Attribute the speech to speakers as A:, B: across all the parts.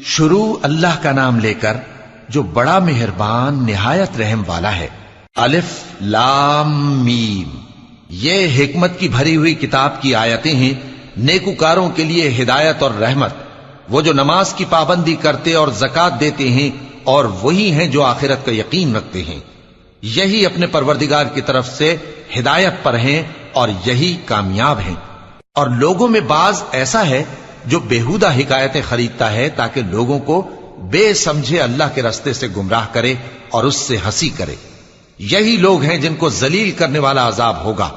A: شروع اللہ کا نام لے کر جو بڑا مہربان نہایت رحم والا ہے۔ الف لام میم، یہ حکمت کی بھری ہوئی کتاب کی آیتیں ہیں، نیکوکاروں کے لیے ہدایت اور رحمت، وہ جو نماز کی پابندی کرتے اور زکوٰۃ دیتے ہیں، اور وہی ہیں جو آخرت کا یقین رکھتے ہیں، یہی اپنے پروردگار کی طرف سے ہدایت پر ہیں اور یہی کامیاب ہیں۔ اور لوگوں میں بعض ایسا ہے جو بیہودہ حکایتیں خریدتا ہے تاکہ لوگوں کو بے سمجھے اللہ کے رستے سے گمراہ کرے اور اس سے ہنسی کرے، یہی لوگ ہیں جن کو ذلیل کرنے والا عذاب ہوگا۔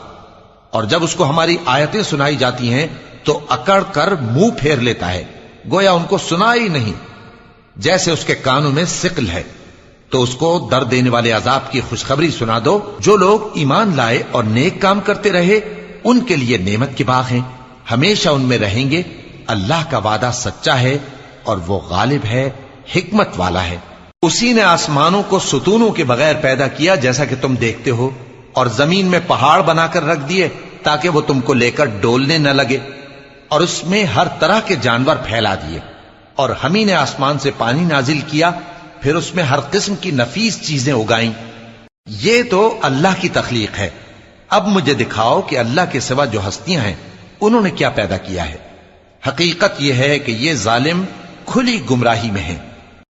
A: اور جب اس کو ہماری آیتیں سنائی جاتی ہیں تو اکڑ کر منہ پھیر لیتا ہے، گویا ان کو سنا ہی نہیں، جیسے اس کے کانوں میں ثقل ہے۔ تو اس کو درد دینے والے عذاب کی خوشخبری سنا دو۔ جو لوگ ایمان لائے اور نیک کام کرتے رہے ان کے لیے نعمت کے باغ ہیں، ہمیشہ ان میں رہیں گے۔ اللہ کا وعدہ سچا ہے اور وہ غالب ہے، حکمت والا ہے۔ اسی نے آسمانوں کو ستونوں کے بغیر پیدا کیا جیسا کہ تم دیکھتے ہو، اور زمین میں پہاڑ بنا کر رکھ دیے تاکہ وہ تم کو لے کر ڈولنے نہ لگے، اور اس میں ہر طرح کے جانور پھیلا دیے۔ اور ہم ہی نے آسمان سے پانی نازل کیا، پھر اس میں ہر قسم کی نفیس چیزیں اگائیں۔ یہ تو اللہ کی تخلیق ہے۔ اب مجھے دکھاؤ کہ اللہ کے سوا جو ہستیاں ہیں انہوں نے کیا پیدا کیا ہے۔ حقیقت یہ ہے کہ یہ ظالم کھلی گمراہی میں ہیں۔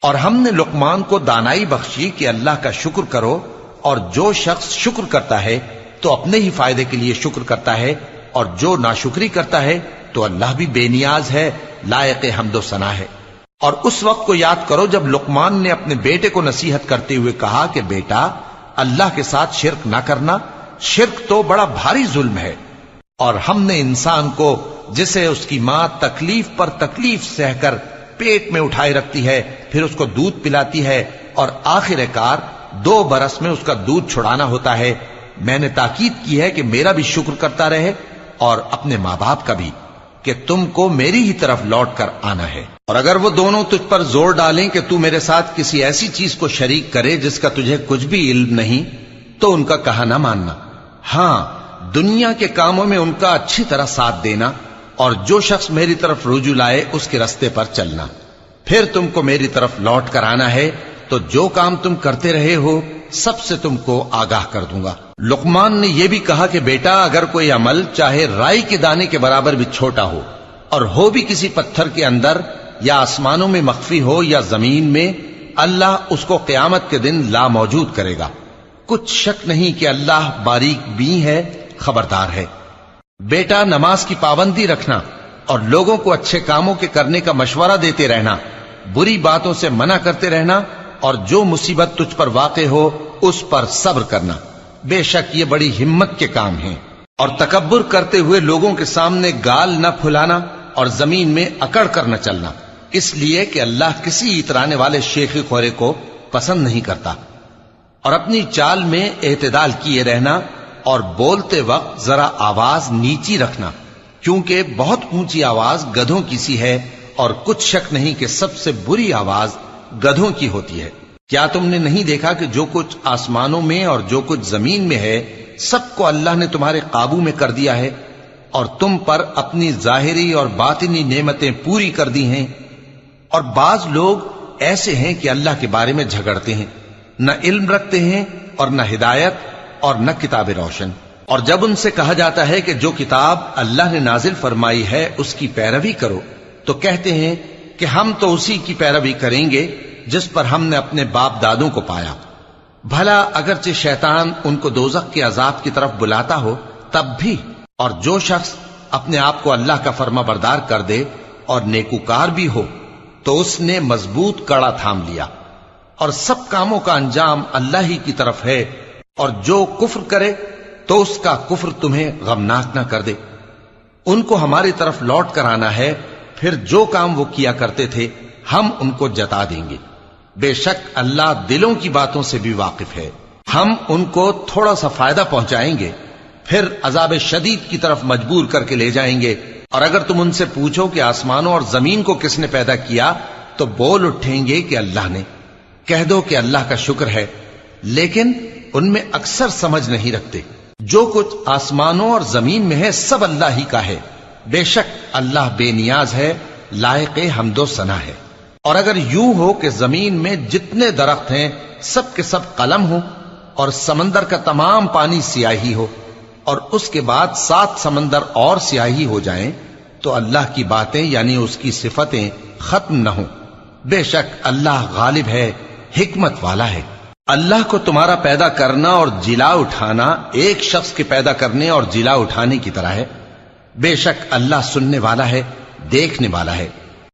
A: اور ہم نے لقمان کو دانائی بخشی کہ اللہ کا شکر کرو، اور جو شخص شکر کرتا ہے تو اپنے ہی فائدے کے لیے شکر کرتا ہے، اور جو ناشکری کرتا ہے تو اللہ بھی بے نیاز ہے، لائق حمد و ثنا ہے۔ اور اس وقت کو یاد کرو جب لقمان نے اپنے بیٹے کو نصیحت کرتے ہوئے کہا کہ بیٹا، اللہ کے ساتھ شرک نہ کرنا، شرک تو بڑا بھاری ظلم ہے۔ اور ہم نے انسان کو جسے اس کی ماں تکلیف پر تکلیف سہ کر پیٹ میں اٹھائے رکھتی ہے، پھر اس کو دودھ پلاتی ہے، اور آخر کار 2 برس میں اس کا دودھ چھڑانا ہوتا ہے، میں نے تاکید کی ہے کہ میرا بھی شکر کرتا رہے اور اپنے ماں باپ کا بھی، کہ تم کو میری ہی طرف لوٹ کر آنا ہے۔ اور اگر وہ دونوں تجھ پر زور ڈالیں کہ تو میرے ساتھ کسی ایسی چیز کو شریک کرے جس کا تجھے کچھ بھی علم نہیں، تو ان کا کہا نہ ماننا، ہاں دنیا کے کاموں میں ان کا اچھی طرح ساتھ دینا، اور جو شخص میری طرف رجوع لائے اس کے رستے پر چلنا، پھر تم کو میری طرف لوٹ کر آنا ہے، تو جو کام تم کرتے رہے ہو سب سے تم کو آگاہ کر دوں گا۔ لقمان نے یہ بھی کہا کہ بیٹا، اگر کوئی عمل چاہے رائی کے دانے کے برابر بھی چھوٹا ہو، اور ہو بھی کسی پتھر کے اندر یا آسمانوں میں مخفی ہو یا زمین میں، اللہ اس کو قیامت کے دن لا موجود کرے گا۔ کچھ شک نہیں کہ اللہ باریک بین ہے، خبردار ہے۔ بیٹا، نماز کی پابندی رکھنا اور لوگوں کو اچھے کاموں کے کرنے کا مشورہ دیتے رہنا، بری باتوں سے منع کرتے رہنا، اور جو مصیبت تجھ پر واقع ہو اس پر صبر کرنا، بے شک یہ بڑی ہمت کے کام ہیں۔ اور تکبر کرتے ہوئے لوگوں کے سامنے گال نہ پھلانا اور زمین میں اکڑ کر نہ چلنا، اس لیے کہ اللہ کسی اترانے والے شیخی خورے کو پسند نہیں کرتا۔ اور اپنی چال میں اعتدال کیے رہنا، اور بولتے وقت ذرا آواز نیچی رکھنا، کیونکہ بہت اونچی آواز گدھوں کی سی ہے، اور کچھ شک نہیں کہ سب سے بری آواز گدھوں کی ہوتی ہے۔ کیا تم نے نہیں دیکھا کہ جو کچھ آسمانوں میں اور جو کچھ زمین میں ہے سب کو اللہ نے تمہارے قابو میں کر دیا ہے، اور تم پر اپنی ظاہری اور باطنی نعمتیں پوری کر دی ہیں۔ اور بعض لوگ ایسے ہیں کہ اللہ کے بارے میں جھگڑتے ہیں، نہ علم رکھتے ہیں اور نہ ہدایت اور نہ کتاب روشن۔ اور جب ان سے کہا جاتا ہے کہ جو کتاب اللہ نے نازل فرمائی ہے اس کی پیروی کرو، تو کہتے ہیں کہ ہم تو اسی کی پیروی کریں گے جس پر ہم نے اپنے باپ دادوں کو پایا۔ بھلا اگرچہ شیطان ان کو دوزخ کے عذاب کی طرف بلاتا ہو تب بھی۔ اور جو شخص اپنے آپ کو اللہ کا فرما بردار کر دے اور نیکوکار بھی ہو تو اس نے مضبوط کڑا تھام لیا، اور سب کاموں کا انجام اللہ ہی کی طرف ہے۔ اور جو کفر کرے تو اس کا کفر تمہیں غمناک نہ کر دے۔ ان کو ہماری طرف لوٹ کر آنا ہے، پھر جو کام وہ کیا کرتے تھے ہم ان کو جتا دیں گے۔ بے شک اللہ دلوں کی باتوں سے بھی واقف ہے۔ ہم ان کو تھوڑا سا فائدہ پہنچائیں گے، پھر عذاب شدید کی طرف مجبور کر کے لے جائیں گے۔ اور اگر تم ان سے پوچھو کہ آسمانوں اور زمین کو کس نے پیدا کیا تو بول اٹھیں گے کہ اللہ نے۔ کہہ دو کہ اللہ کا شکر ہے، لیکن ان میں اکثر سمجھ نہیں رکھتے۔ جو کچھ آسمانوں اور زمین میں ہے سب اللہ ہی کا ہے، بے شک اللہ بے نیاز ہے، لائق حمد و ثنا ہے۔ اور اگر یوں ہو کہ زمین میں جتنے درخت ہیں سب کے سب قلم ہو اور سمندر کا تمام پانی سیاہی ہو اور اس کے بعد 7 سمندر اور سیاہی ہو جائیں تو اللہ کی باتیں یعنی اس کی صفتیں ختم نہ ہوں۔ بے شک اللہ غالب ہے، حکمت والا ہے۔ اللہ کو تمہارا پیدا کرنا اور جلا اٹھانا ایک شخص کے پیدا کرنے اور جلا اٹھانے کی طرح ہے۔ بے شک اللہ سننے والا ہے، دیکھنے والا ہے۔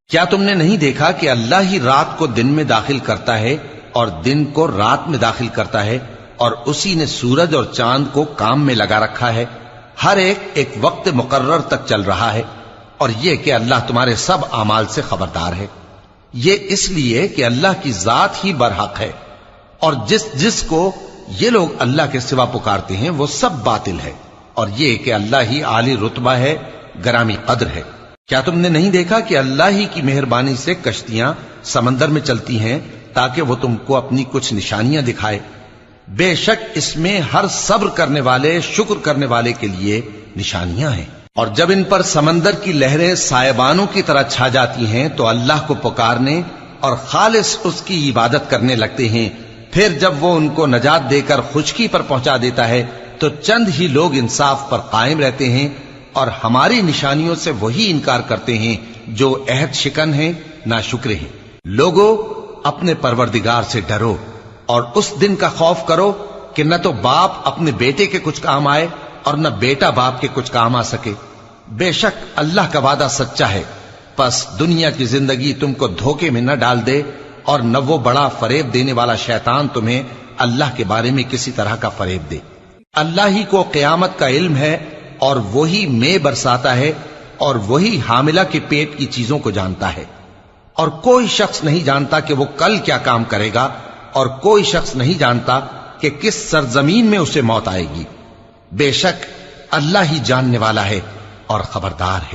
A: کیا تم نے نہیں دیکھا کہ اللہ ہی رات کو دن میں داخل کرتا ہے اور دن کو رات میں داخل کرتا ہے، اور اسی نے سورج اور چاند کو کام میں لگا رکھا ہے، ہر ایک وقت مقرر تک چل رہا ہے، اور یہ کہ اللہ تمہارے سب اعمال سے خبردار ہے۔ یہ اس لیے کہ اللہ کی ذات ہی برحق ہے، اور جس کو یہ لوگ اللہ کے سوا پکارتے ہیں وہ سب باطل ہے، اور یہ کہ اللہ ہی عالی رتبہ ہے، گرامی قدر ہے۔ کیا تم نے نہیں دیکھا کہ اللہ ہی کی مہربانی سے کشتیاں سمندر میں چلتی ہیں تاکہ وہ تم کو اپنی کچھ نشانیاں دکھائے؟ بے شک اس میں ہر صبر کرنے والے، شکر کرنے والے کے لیے نشانیاں ہیں۔ اور جب ان پر سمندر کی لہریں سائبانوں کی طرح چھا جاتی ہیں تو اللہ کو پکارنے اور خالص اس کی عبادت کرنے لگتے ہیں، پھر جب وہ ان کو نجات دے کر خشکی پر پہنچا دیتا ہے تو چند ہی لوگ انصاف پر قائم رہتے ہیں، اور ہماری نشانیوں سے وہی انکار کرتے ہیں جو عہد شکن ہیں، ناشکرے ہیں۔ لوگو اپنے پروردگار سے ڈرو اور اس دن کا خوف کرو کہ نہ تو باپ اپنے بیٹے کے کچھ کام آئے اور نہ بیٹا باپ کے کچھ کام آ سکے۔ بے شک اللہ کا وعدہ سچا ہے، پس دنیا کی زندگی تم کو دھوکے میں نہ ڈال دے، اور نہ وہ بڑا فریب دینے والا شیطان تمہیں اللہ کے بارے میں کسی طرح کا فریب دے۔ اللہ ہی کو قیامت کا علم ہے، اور وہی مے برساتا ہے، اور وہی حاملہ کے پیٹ کی چیزوں کو جانتا ہے، اور کوئی شخص نہیں جانتا کہ وہ کل کیا کام کرے گا، اور کوئی شخص نہیں جانتا کہ کس سرزمین میں اسے موت آئے گی۔ بے شک اللہ ہی جاننے والا ہے اور خبردار ہے۔